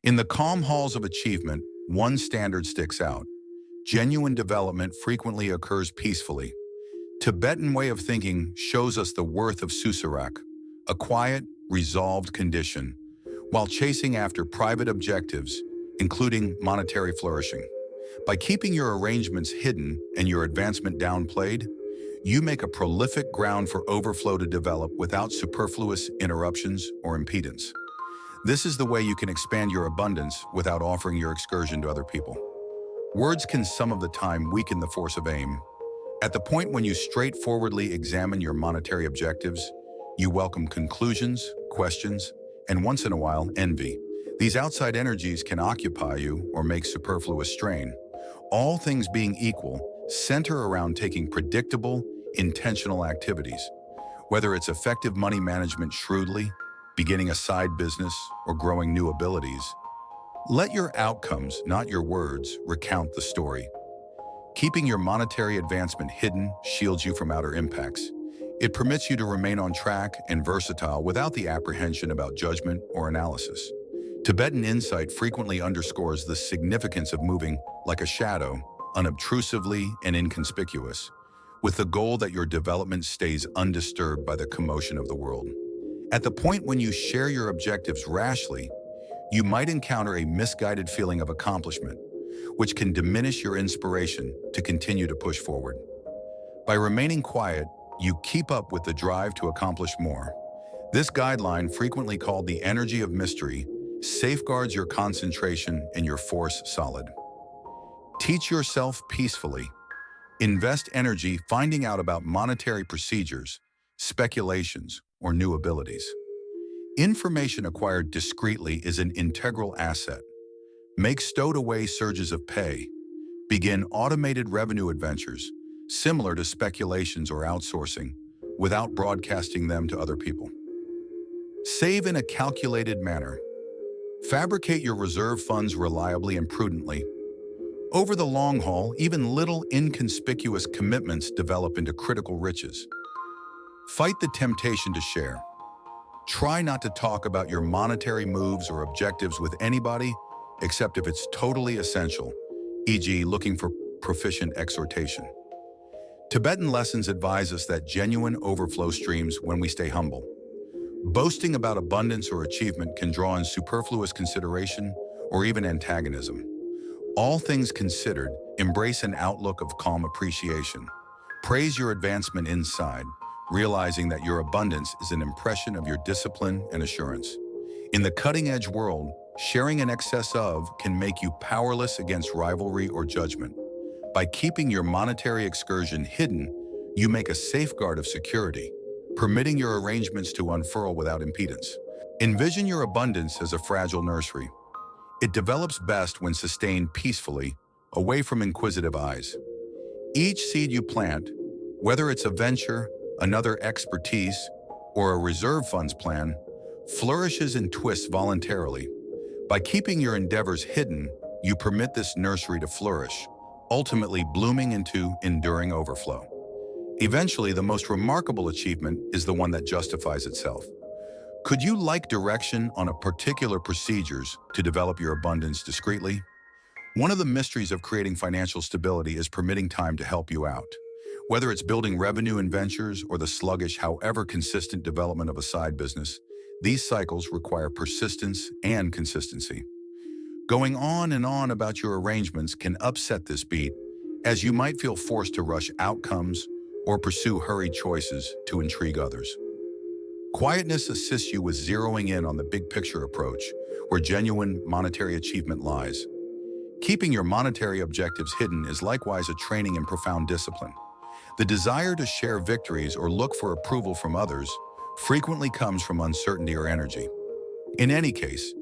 In the calm halls of achievement, one standard sticks out. Genuine development frequently occurs peacefully. Tibetan way of thinking shows us the worth of susarak, a quiet, resolved condition, while chasing after private objectives, including monetary flourishing. By keeping your arrangements hidden and your advancement downplayed, you make a prolific ground for overflow to develop without superfluous interruptions or impedance. This is the way you can expand your abundance without offering your excursion to other people. Words can some of the time weaken the force of aim. At the point when you straightforwardly examine your monetary objectives, you welcome conclusions, questions, and once in a while, envy. These outside energies can occupy you or make superfluous strain. All things being equal, center around taking predictable, intentional activities. Whether it's effective money management shrewdly, beginning a side business, or growing new abilities, let your outcomes, not your words, recount the story. Keeping your monetary advancement hidden shields you from outer impacts. It permits you to remain on track and versatile without the apprehension about judgment or analysis. Tibetan insight frequently underscores the significance of moving like a shadow, unobtrusively and inconspicuous, with the goal that your development stays undisturbed by the commotion of the world. At the point when you share your objectives rashly, you might encounter a misguided feeling of accomplishment, which can diminish your inspiration to continue to push forward. By remaining quiet, you keep up with the drive to accomplish more. This guideline, frequently called the energy of mystery, safeguards your concentration and your force solid. Teach yourself peacefully. Invest energy finding out about monetary procedures, speculations, or new abilities. Information acquired discreetly is an integral asset. Make stowed-away surges of pay. Begin automated revenue adventures, similar to speculations or outsourcing, without broadcasting them to other people. Save in a calculated manner. Fabricate your reserve funds reliably and prudently. Over the long haul, even little inconspicuous commitments develop into critical riches. Fight the temptation to share. Try not to talk about your monetary moves or objectives with anybody except if it's totally essential, e.g. looking for proficient exhortation. Tibetan lessons advise us that genuine overflow streams when we stay humble. Boasting about abundance or achievement can draw in superfluous consideration or even antagonism. All things considered, embrace an outlook of calm appreciation. Praise your advancement inside, realizing that your abundance is an impression of your discipline and assurance. In the cutting-edge world, sharing in excess of can make you powerless against rivalry or judgment. By keeping your monetary excursion hidden, you make a safeguard of security, permitting your arrangements to unfurl without impedance. Envision your abundance as a fragile nursery. It develops best when sustained peacefully, away from inquisitive eyes. Each seed you plant, whether it's a venture, another expertise, or a reserve funds plan, flourishes and twists voluntarily. By keeping your endeavors hidden, you permit this nursery to flourish, ultimately blooming into enduring overflow. Eventually, the most remarkable achievement is the one that justifies itself. Could you like direction on a particular procedures to develop your abundance discreetly? One of the mysteries of creating financial stability is permitting time to help you out. Whether it's building revenue in ventures or the sluggish, however consistent development of a side business, these cycles require persistence and consistency. Going on and on about your arrangements can upset this beat, as you might feel forced to rush outcomes or pursue hurried choices to intrigue others. Quietness assists you with zeroing in on the big picture approach, where genuine monetary achievement lies. Keeping your monetary objectives hidden is likewise a training in profound discipline. The desire to share victories or look for approval from others frequently comes from uncertainty or energy. In any case,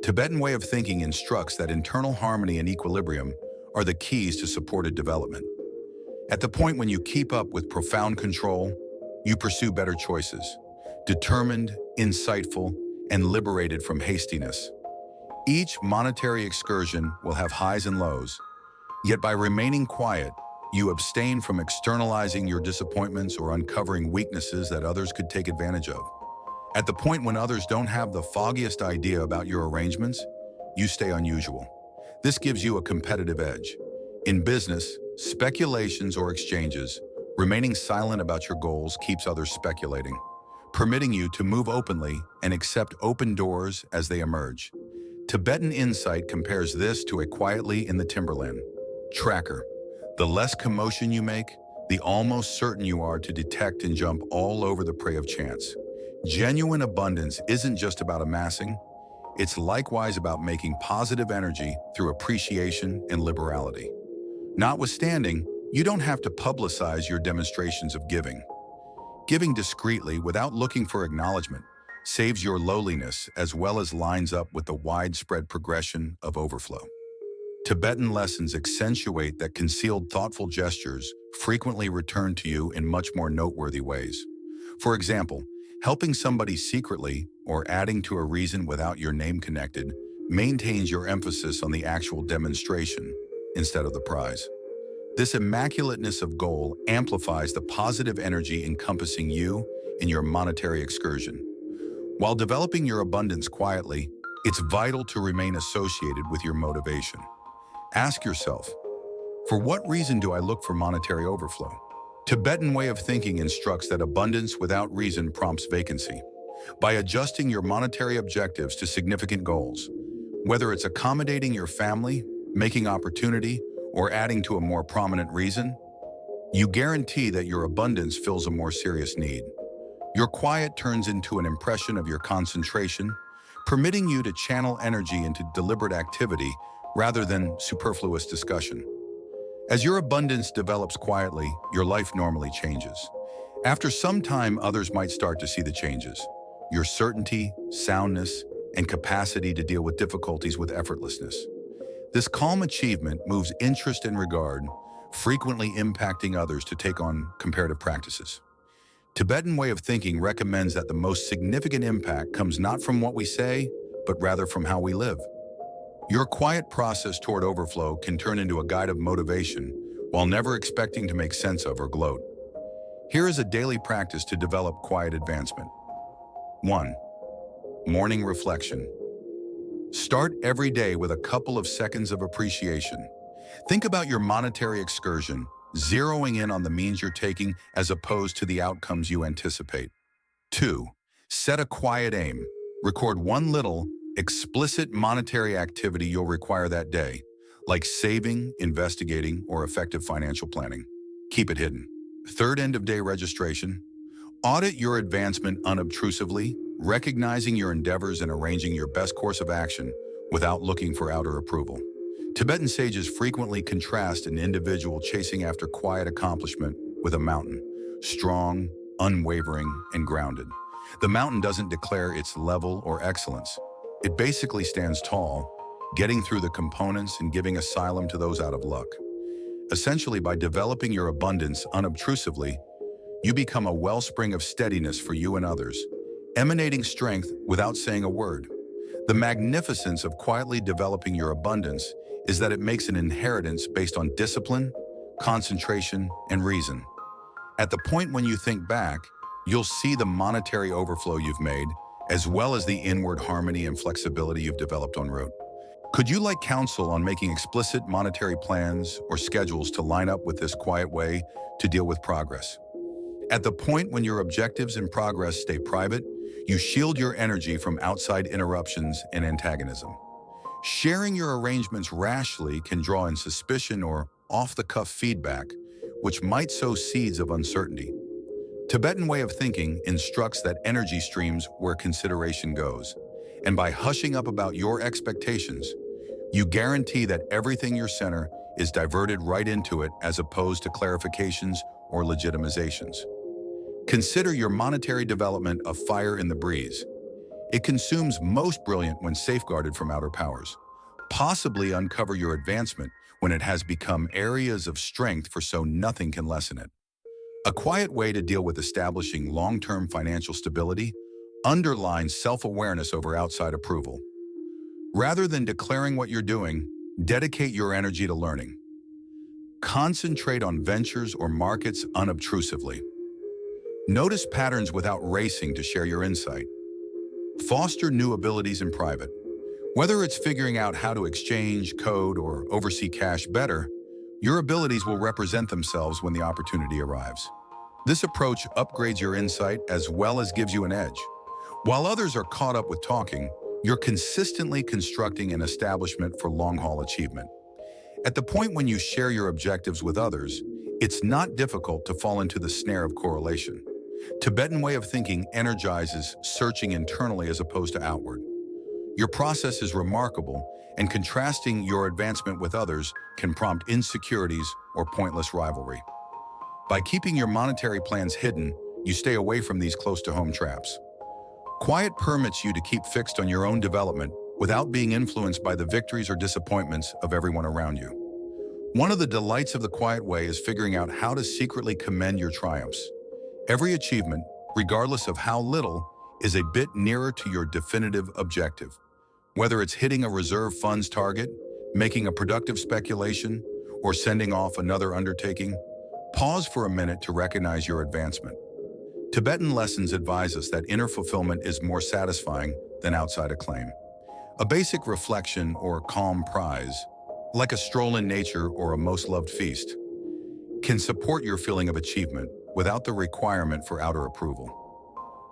Tibetan way of thinking instructs that internal harmony and equilibrium are the keys to supported development. At the point when you keep up with profound control, you pursue better choices, determined, insightful, and liberated from hastiness. Each monetary excursion will have highs and lows, yet by remaining quiet, you abstain from externalizing your disappointments or uncovering weaknesses that others could take advantage of. At the point when others don't have the foggiest idea about your arrangements, you stay unusual. This gives you a competitive edge. In business, speculations or exchanges, remaining silent about your goals keeps others speculating, permitting you to move openly and accept open doors as they emerge. Tibetan insight compares this to a quietly in the timberland tracker. The less commotion you make, the almost certain you are to detect and jump all over the prey of chance. Genuine abundance isn't just about amassing, it's likewise about making positive energy through appreciation and liberality. Notwithstanding, you don't have to publicize your demonstrations of giving. Giving discreetly without looking for acknowledgement saves your lowliness as well as lines up with the widespread progression of overflow. Tibetan lessons accentuate that concealed thoughtful gestures frequently return to you in much more noteworthy ways. For example, helping somebody secretly or adding to a reason without your name connected maintains your emphasis on the actual demonstration instead of the prize. This immaculateness of goal amplifies the positive energy encompassing you in your monetary excursion. While developing your abundance quietly, it's vital to remain associated with your motivation. Ask yourself, for what reason do I look for monetary overflow? Tibetan way of thinking instructs that abundance without reason prompts vacancy. By adjusting your monetary objectives to significant goals, whether it's accommodating your family, making opportunity, or adding to a more prominent reason, you guarantee that your abundance fills a more serious need. Your quiet turns into an impression of your concentration, permitting you to channel energy into deliberate activity rather than superfluous discussion. As your abundance develops quietly, your life normally changes. After some time, others might start to see the changes. Your certainty, soundness, and capacity to deal with difficulties with effortlessness. This calm achievement moves interest and regard, frequently impacting others to take on comparative practices. Tibetan way of thinking recommends that the most significant impact comes not from what we say, but rather from how we live. Your quiet process toward overflow can turn into a guide of motivation while never expecting to make sense of or gloat. Here is a daily practice to develop quiet advancement. 1. Morning reflection. Start every day with a couple of seconds of appreciation. Think about your monetary excursion, zeroing in on the means you're taking as opposed to the outcomes you anticipate. 2. Set a quiet aim. Record one little, explicit monetary activity you'll require that day, like saving, investigating, or effective financial planning. Keep it hidden. 3rd, end-of-day registration. Audit your advancement unobtrusively, recognizing your endeavors and arranging your best course of action without looking for outer approval. Tibetan sages frequently contrast an individual chasing after quiet accomplishment with a mountain, strong, unwavering, and grounded. The mountain doesn't declare its level or excellence. It basically stands tall, getting through the components and giving asylum to those out of luck. Essentially, by developing your abundance unobtrusively, you become a wellspring of steadiness for you and others, emanating strength without saying a word. The magnificence of quietly developing your abundance is that it makes an inheritance based on discipline, concentration, and reason. At the point when you think back, you'll see the monetary overflow you've made, as well as the inward harmony and flexibility you've developed en route. Could you like counsel on making explicit monetary plans or schedules to line up with this quiet way to deal with progress? At the point when your objectives and progress stay private, you shield your energy from outside interruptions and antagonism. Sharing your arrangements rashly can draw in suspicion or off-the-cuff feedback, which might sow seeds of uncertainty. Tibetan way of thinking instructs that energy streams where consideration goes, and by hushing up about your expectations, you guarantee that everything your center is diverted right into it as opposed to clarifications or legitimizations. Consider your monetary development a fire in the breeze. It consumes most brilliant when safeguarded from outer powers. Possibly uncover your advancement when it has become areas of strength for so nothing can lessen it. A quiet way to deal with establishing long-term financial stability underlines self-awareness over outside approval. Rather than declaring what you're doing, dedicate your energy to learning. Concentrate on ventures or markets unobtrusively. Notice patterns without racing to share your insight. Foster new abilities in private. Whether it's figuring out how to exchange, code, or oversee cash better, your abilities will represent themselves when the opportunity arrives. This approach upgrades your insight as well as gives you an edge. While others are caught up with talking, you're consistently constructing an establishment for long-haul achievement. At the point when you share your objectives with others, it's not difficult to fall into the snare of correlation. Tibetan way of thinking energizes searching internally as opposed to outward. Your process is remarkable, and contrasting your advancement with others can prompt insecurities or pointless rivalry. By keeping your monetary plans hidden, you stay away from these close-to-home traps. Quiet permits you to keep fixed on your own development without being influenced by the victories or disappointments of everyone around you. One of the delights of the quiet way is figuring out how to secretly commend your triumphs. Every achievement, regardless of how little, is a bit nearer to your definitive objective. Whether it's hitting a reserve funds target, making a productive speculation, or sending off another undertaking, pause for a minute to recognize your advancement. Tibetan lessons advise us that inner fulfillment is more satisfying than outside acclaim. A basic reflection or calm prize, like a stroll in nature or a most loved feast, can support your feeling of achievement without the requirement for outer approval.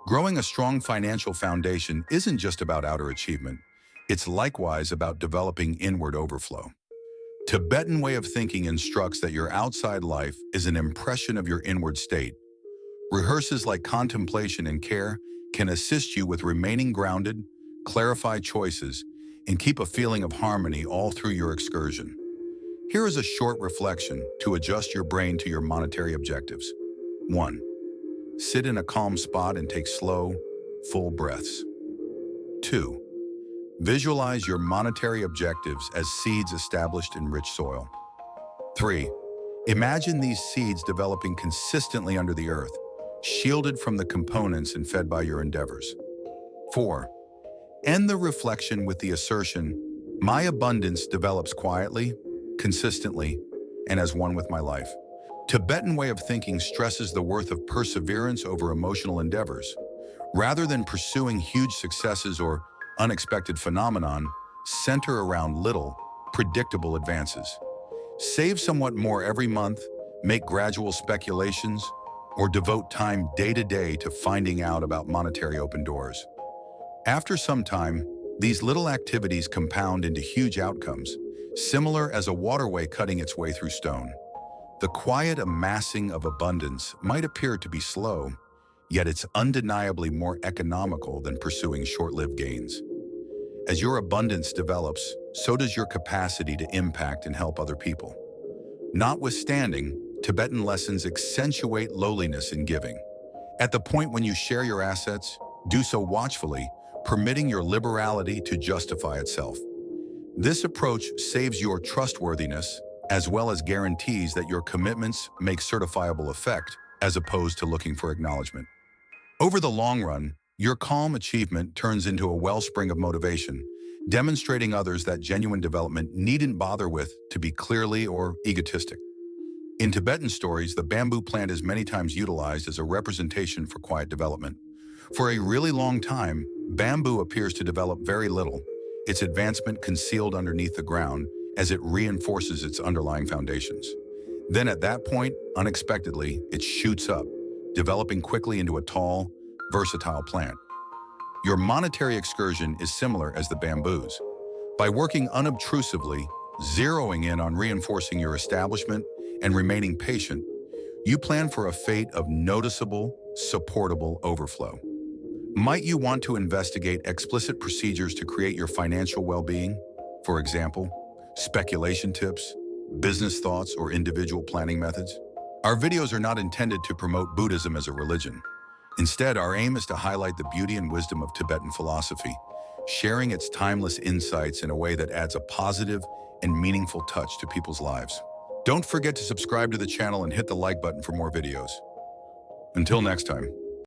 Growing a strong financial foundation isn't just about outer achievement. It's likewise about developing inward overflow. Tibetan way of thinking instructs that your outside life is an impression of your inward state. Rehearsals like contemplation and care can assist you with remaining grounded, clarify choices, and keep a feeling of harmony all through your excursion. Here is a short reflection to adjust your brain to your monetary objectives. 1. Sit in a calm spot and take slow, full breaths. 2. Visualize your monetary objectives as seeds established in rich soil. 3. Imagine these seeds developing consistently under the earth, shielded from the components and fed by your endeavors. 4. End the reflection with the assertion, "My abundance develops quietly, consistently, and as one with my life." Tibetan way of thinking stresses the worth of perseverance over emotional endeavors. Rather than pursuing huge successes or unexpected phenomenon, center around little, predictable advances. Save somewhat more every month, make gradual speculations, or devote time day to day to finding out about monetary open doors. After some time, these little activities compound into huge outcomes, similar as a waterway cutting its way through stone. The quiet amassing of abundance might appear to be slow, yet it's undeniably more economical than pursuing short-lived gains. As your abundance develops, so does your capacity to impact and help other people. Notwithstanding, Tibetan lessons accentuate lowliness in giving. At the point when you share your assets, do so watchfully, permitting your liberality to justify itself. This approach saves your trustworthiness, as well as guarantees that your commitments make certifiable effect, as opposed to looking for acknowledgement. Over the long run, your calm achievement turns into a wellspring of motivation, demonstrating others that genuine development needn't bother with to be clearly or egotistic. In Tibetan stories, the bamboo plant is many times utilized as a representation for quiet development. For a really long time, bamboo appears to develop very little, its advancement concealed underneath the ground as it reinforces its underlying foundations. Then at that point, unexpectedly, it shoots up, developing quickly into a tall, versatile plant. Your monetary excursion is similar as the bamboos. By working unobtrusively, zeroing in on reinforcing your establishment, and remaining patient, you plan for a fate of noticeable, supportable overflow. Might you want to investigate explicit procedures to create your financial well-being? For example, speculation tips, business thoughts, or individual planning methods? Our videos are not intended to promote Buddhism as a religion. Instead, our aim is to highlight the beauty and wisdom of Tibetan philosophy, sharing its timeless insights in a way that adds a positive and meaningful touch to people's lives. Don't forget to subscribe to the channel and hit the like button for more videos. Until next time.